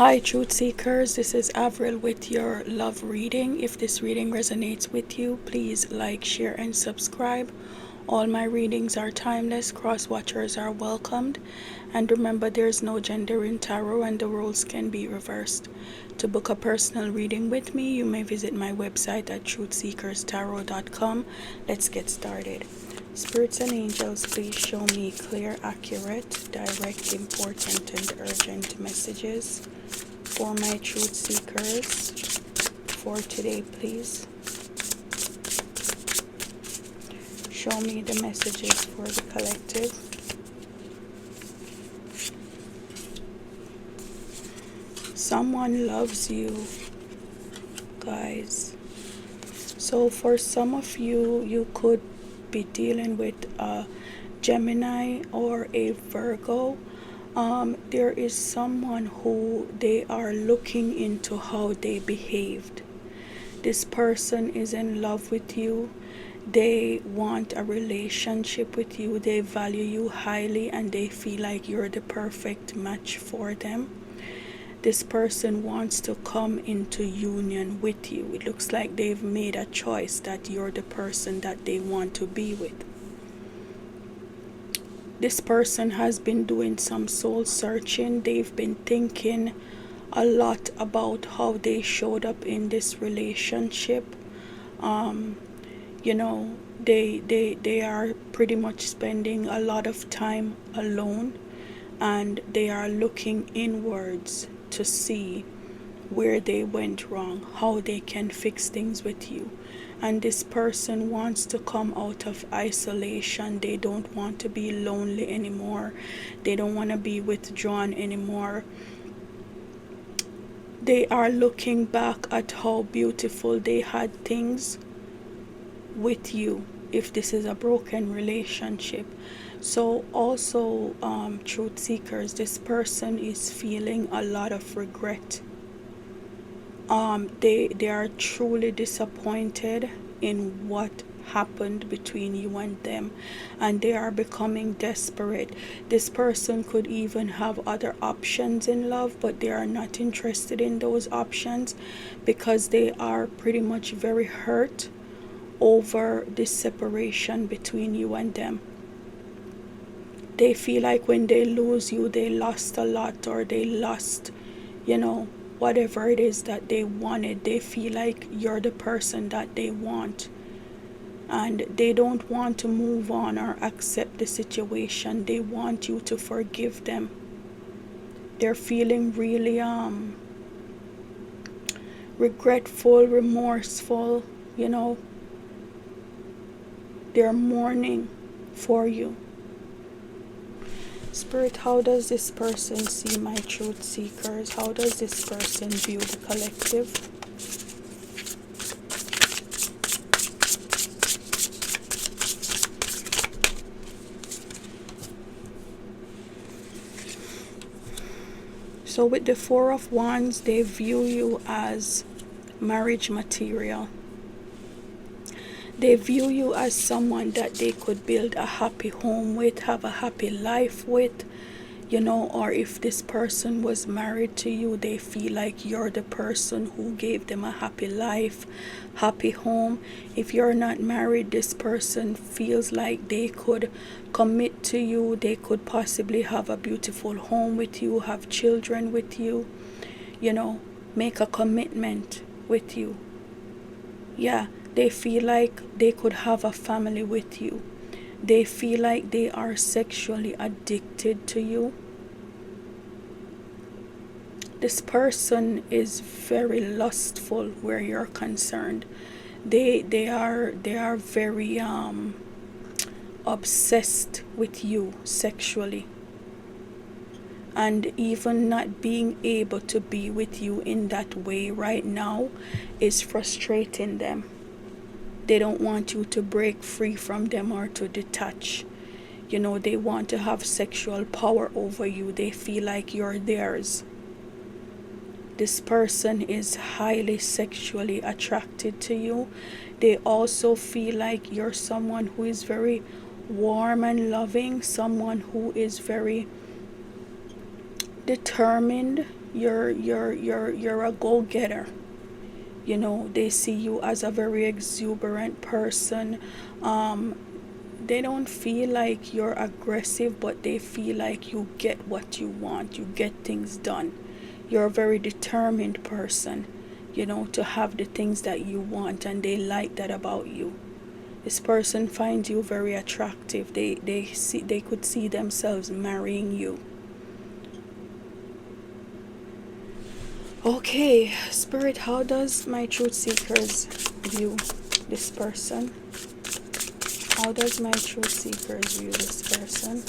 Hi, truth seekers. This is Avril with your love reading. If this reading resonates with you, please like, share, and subscribe. All my readings are timeless. Cross watchers are welcomed. And remember, there's no gender in tarot and the roles can be reversed. To book a personal reading with me, you may visit my website at truthseekerstarot.com. Let's get started. Spirits and angels, please show me clear, accurate, direct, important, and urgent messages for my truth seekers for today, please. Show me the messages for the collective. Someone loves you, guys. So for some of you, you could be dealing with a Gemini or a Virgo. There is someone who they are looking into how they behaved. This person is in love with you. They want a relationship with you. They value you highly and they feel like you're the perfect match for them. This person wants to come into union with you. It looks like they've made a choice that you're the person that they want to be with. This person has been doing some soul searching. They've been thinking a lot about how they showed up in this relationship. They are pretty much spending a lot of time alone, and they are looking inwards to see where they went wrong, how they can fix things with you. And this person wants to come out of isolation. They don't want to be lonely anymore. They don't want to be withdrawn anymore. They are looking back at how beautiful they had things with you, if this is a broken relationship. So also, truth seekers, this person is feeling a lot of regret. They are truly disappointed in what happened between you and them, and they are becoming desperate. This person could even have other options in love, but they are not interested in those options because they are pretty much very hurt over this separation between you and them. They feel like when they lose you, they lost a lot, or they lost, whatever it is that they wanted. They feel like you're the person that they want, and they don't want to move on or accept the situation. They want you to forgive them. They're feeling really regretful, remorseful. They're mourning for you. Spirit, how does this person see my truth seekers? How does this person view the collective? So with the Four of Wands, they view you as marriage material. They view you as someone that they could build a happy home with, have a happy life with, or if this person was married to you, they feel like you're the person who gave them a happy life, happy home. If you're not married, this person feels like they could commit to you. They could possibly have a beautiful home with you, have children with you, make a commitment with you. Yeah. They feel like they could have a family with you. They feel like they are sexually addicted to you. This person is very lustful where you're concerned. They are very obsessed with you sexually. And even not being able to be with you in that way right now is frustrating them. They don't want you to break free from them or to detach. They want to have sexual power over you. They feel like you're theirs. This person is highly sexually attracted to you. They also feel like you're someone who is very warm and loving, someone who is very determined, You're a go-getter. You know, they see you as a very exuberant person. um they don't feel like you're aggressive, but they feel like you get what you want, you get things done. You're a very determined person, you know, to have the things that you want, and they like that about you. This person finds you very attractive. They could see themselves marrying you. Okay, Spirit, how does my truth seekers view this person? How does my truth seekers view this person?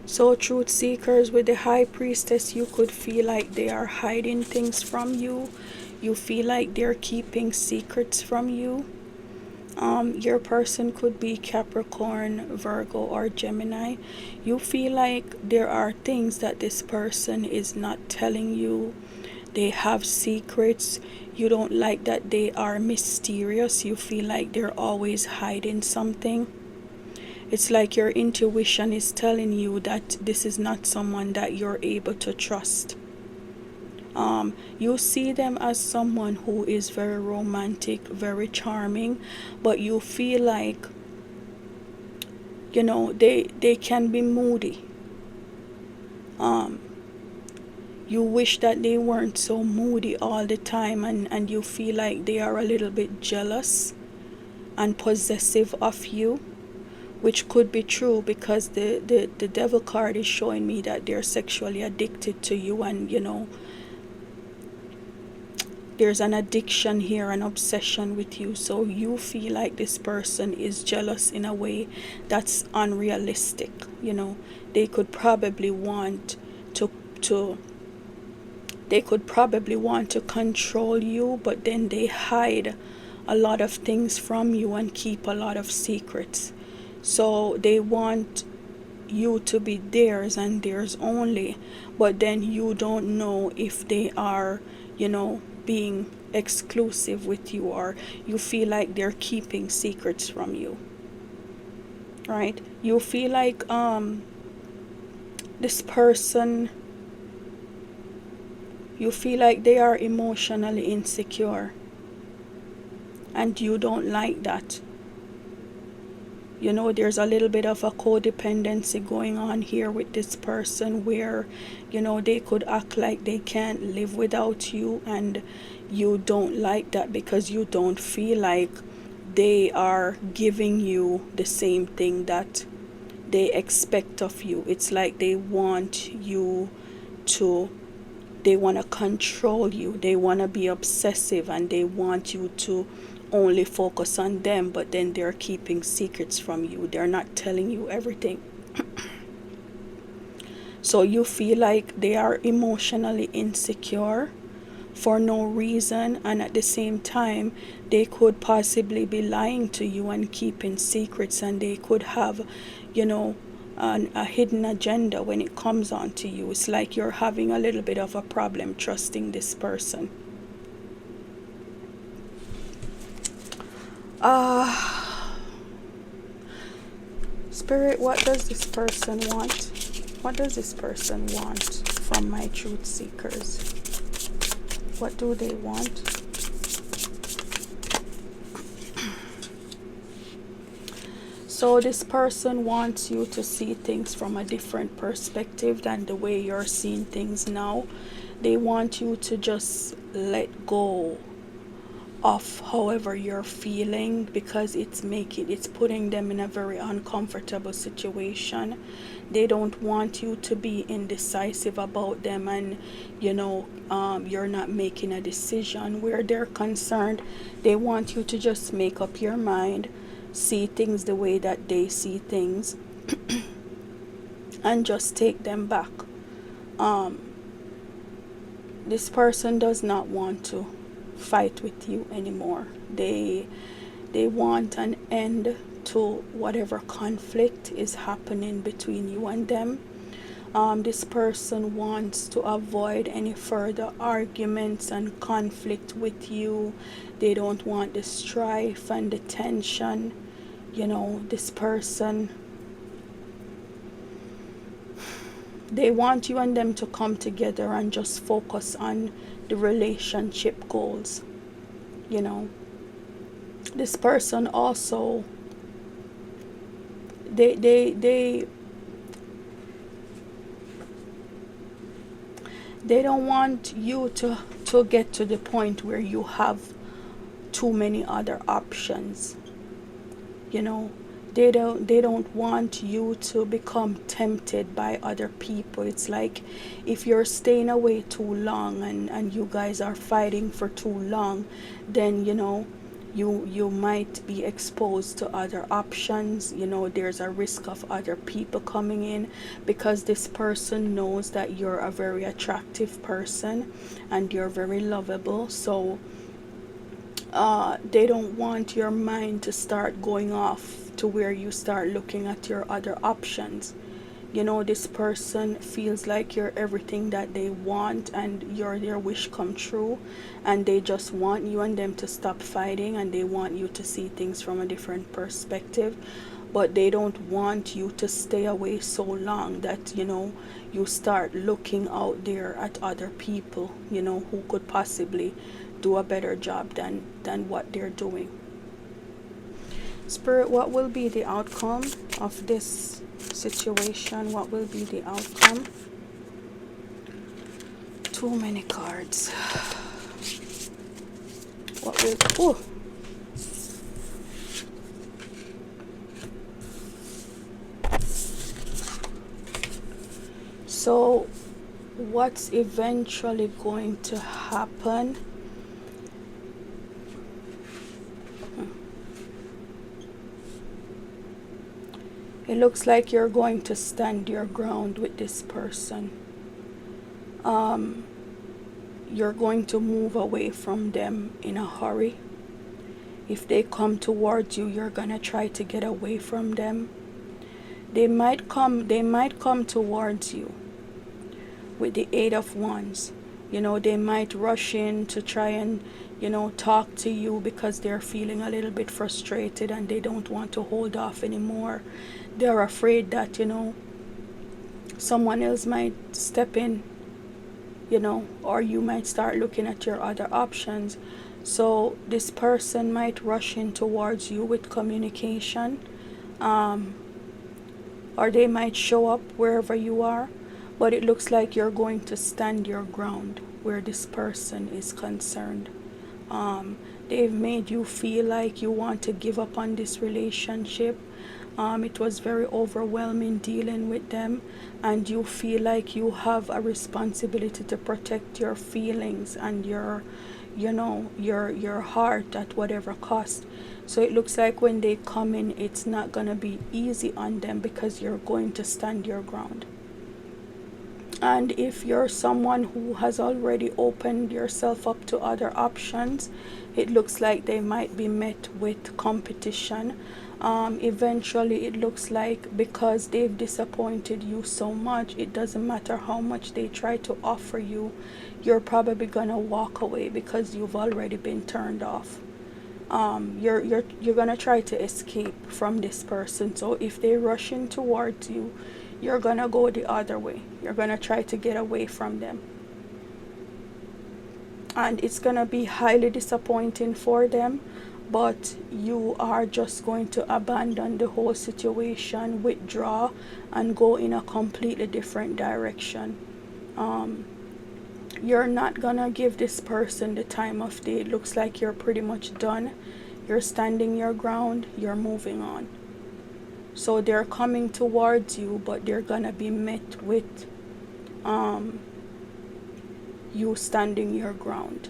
So, truth seekers, with the High Priestess, you could feel like they are hiding things from you. You feel like they're keeping secrets from you. Your person could be Capricorn, Virgo, or Gemini. You feel like there are things that this person is not telling you. They have secrets. You don't like that they are mysterious. You feel like they're always hiding something. It's like your intuition is telling you that this is not someone that you're able to trust. You see them as someone who is very romantic, very charming, but you feel like, you know, they can be moody. You wish that they weren't so moody all the time, and you feel like they are a little bit jealous and possessive of you, which could be true because the devil card is showing me that they're sexually addicted to you, and you know, there's an addiction here, an obsession with you. So you feel like this person is jealous in a way that's unrealistic. You know, they could probably want to they could probably want to control you, but then they hide a lot of things from you and keep a lot of secrets. So they want you to be theirs and theirs only, but then you don't know if they are, you know, being exclusive with you, or you feel like they're keeping secrets from you, right? You feel like this person, you feel like they are emotionally insecure, and you don't like that. You know, there's a little bit of a codependency going on here with this person where, you know, they could act like they can't live without you, and you don't like that because you don't feel like they are giving you the same thing that they expect of you. It's like they want you to, they want to control you, they want to be obsessive, and they want you to only focus on them, but then they're keeping secrets from you. They're not telling you everything. So you feel like they are emotionally insecure for no reason, and at the same time they could possibly be lying to you and keeping secrets, and they could have, you know, a hidden agenda when it comes on to you. It's like you're having a little bit of a problem trusting this person. Spirit, what does this person want? What does this person want from my truth seekers? What do they want? So this person wants you to see things from a different perspective than the way you're seeing things now. They want you to just let go of however you're feeling, because it's putting them in a very uncomfortable situation. They don't want you to be indecisive about them, and you know, you're not making a decision where they're concerned. They want you to just make up your mind, see things the way that they see things, and just take them back. This person does not want to fight with you anymore. They want an end to whatever conflict is happening between you and them. This person wants to avoid any further arguments and conflict with you. They don't want the strife and the tension. This person, they want you and them to come together and just focus on the relationship goals. This person also, they don't want you to get to the point where you have too many other options. They don't want you to become tempted by other people. It's like if you're staying away too long and you guys are fighting for too long, then you might be exposed to other options. There's a risk of other people coming in, because this person knows that you're a very attractive person and you're very lovable. So they don't want your mind to start going off to where you start looking at your other options. This person feels like you're everything that they want and you're their wish come true, and they just want you and them to stop fighting, and they want you to see things from a different perspective. But they don't want you to stay away so long that you start looking out there at other people who could possibly do a better job than what they're doing. Spirit, what will be the outcome of this situation? What will be the outcome? Too many cards. What will... Oh! So, what's eventually going to happen? It looks like you're going to stand your ground with this person. You're going to move away from them in a hurry. If they come towards you, you're going to try to get away from them. They might come towards you with the Eight of Wands. They might rush in to try and talk to you because they're feeling a little bit frustrated and they don't want to hold off anymore. They're afraid that someone else might step in, or you might start looking at your other options. So this person might rush in towards you with communication, or they might show up wherever you are. But it looks like you're going to stand your ground where this person is concerned. They've made you feel like you want to give up on this relationship. It was very overwhelming dealing with them, and you feel like you have a responsibility to protect your feelings and your heart at whatever cost. So it looks like when they come in, it's not going to be easy on them because you're going to stand your ground. And if you're someone who has already opened yourself up to other options, it looks like they might be met with competition. Eventually, it looks like because they've disappointed you so much, it doesn't matter how much they try to offer you, you're probably gonna walk away because you've already been turned off. You're gonna try to escape from this person. So if they rush in towards you, you're gonna go the other way. You're gonna try to get away from them. And it's gonna be highly disappointing for them, but you are just going to abandon the whole situation, withdraw, and go in a completely different direction. You're not gonna give this person the time of day. It looks like you're pretty much done. You're standing your ground. You're moving on. So they're coming towards you, but they're gonna be met with you standing your ground.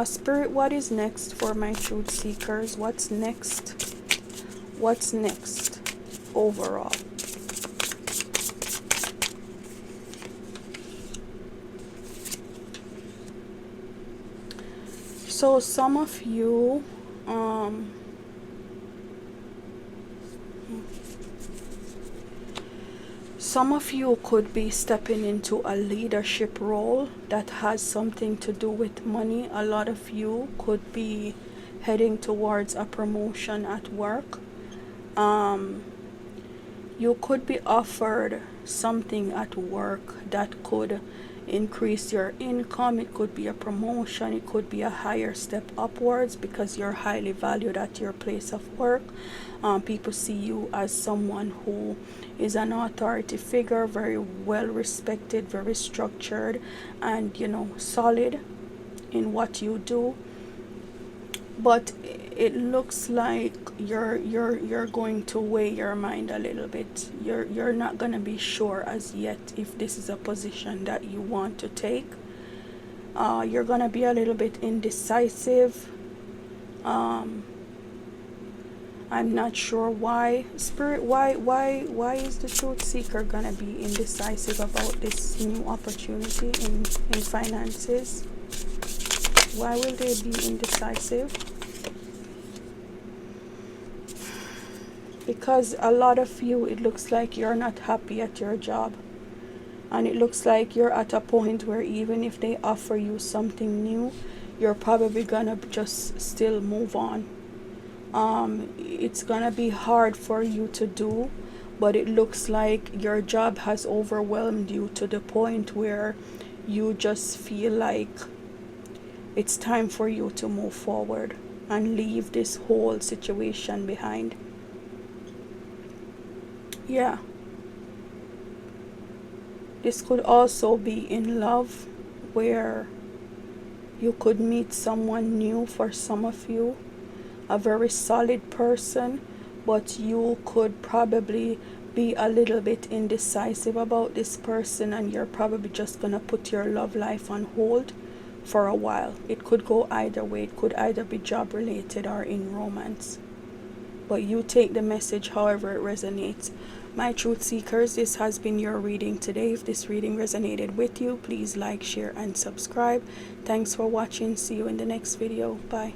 Spirit, what is next for my truth seekers? What's next? What's next overall? So some of you Some of you could be stepping into a leadership role that has something to do with money. A lot of you could be heading towards a promotion at work. You could be offered something at work that could increase your income. It could be a promotion, it could be a higher step upwards because you're highly valued at your place of work. People see you as someone who is an authority figure, very well respected, very structured, and solid in what you do. But it looks like you're going to weigh your mind a little bit. You're not going to be sure as yet if this is a position that you want to take. You're going to be a little bit indecisive. I'm not sure why. Spirit, why is the truth seeker going to be indecisive about this new opportunity in finances? Why will they be indecisive? Because a lot of you, it looks like you're not happy at your job. And it looks like you're at a point where even if they offer you something new, you're probably gonna just still move on. It's gonna be hard for you to do, but it looks like your job has overwhelmed you to the point where you just feel like it's time for you to move forward and leave this whole situation behind. Yeah. This could also be in love, where you could meet someone new for some of you, a very solid person, but you could probably be a little bit indecisive about this person, and you're probably just gonna put your love life on hold for a while. It could go either way. It could either be job related or in romance. But you take the message however it resonates. My truth seekers, this has been your reading today. If this reading resonated with you, please like, share, and subscribe. Thanks for watching. See you in the next video. Bye.